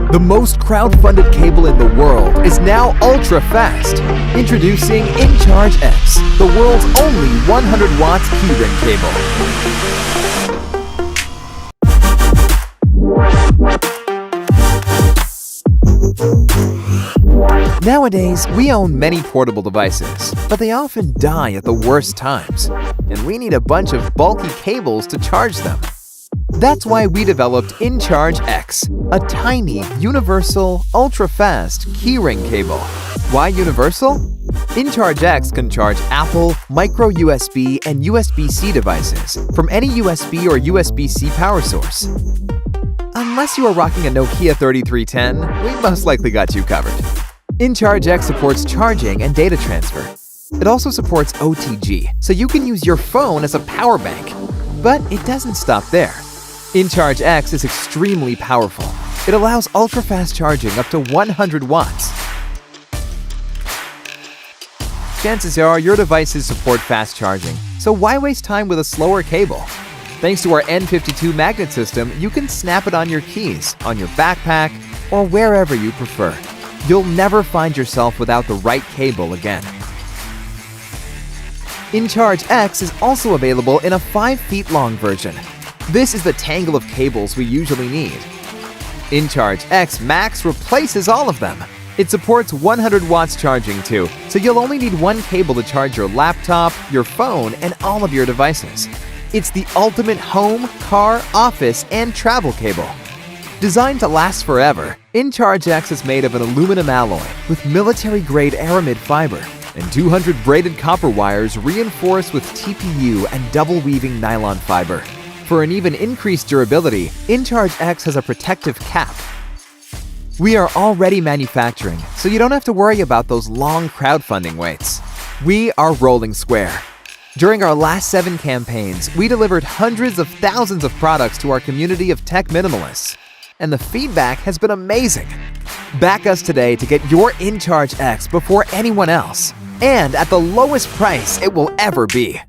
The most crowd-funded cable in the world is now ultra-fast. Introducing InCharge X, the world's only 100 watts keyring cable. Nowadays, we own many portable devices, but they often die at the worst times, and we need a bunch of bulky cables to charge them. That's why we developed InCharge X, a tiny, universal, ultra-fast keyring cable. Why universal? InCharge X can charge Apple, micro USB, and USB-C devices from any USB or USB-C power source. Unless you are rocking a Nokia 3310, we most likely got you covered. InCharge X supports charging and data transfer. It also supports OTG, so you can use your phone as a power bank. But it doesn't stop there. InCharge X is extremely powerful. It allows ultra-fast charging up to 100 watts. Chances are your devices support fast charging, so why waste time with a slower cable? Thanks to our N52 magnet system, you can snap it on your keys, on your backpack, or wherever you prefer. You'll never find yourself without the right cable again. InCharge X is also available in a 5 feet long version. This is the tangle of cables we usually need. InCharge X Max replaces all of them. It supports 100 watts charging too, so you'll only need one cable to charge your laptop, your phone, and all of your devices. It's the ultimate home, car, office, and travel cable. Designed to last forever, InCharge X is made of an aluminum alloy with military-grade aramid fiber and 200 braided copper wires reinforced with TPU and double-weaving nylon fiber. For an even increased durability, InCharge X has a protective cap. We are already manufacturing, so you don't have to worry about those long crowdfunding waits. We are rolling square. During our last 7 campaigns, we delivered hundreds of thousands of products to our community of tech minimalists. And the feedback has been amazing. Back us today to get your InCharge X before anyone else, and at the lowest price it will ever be.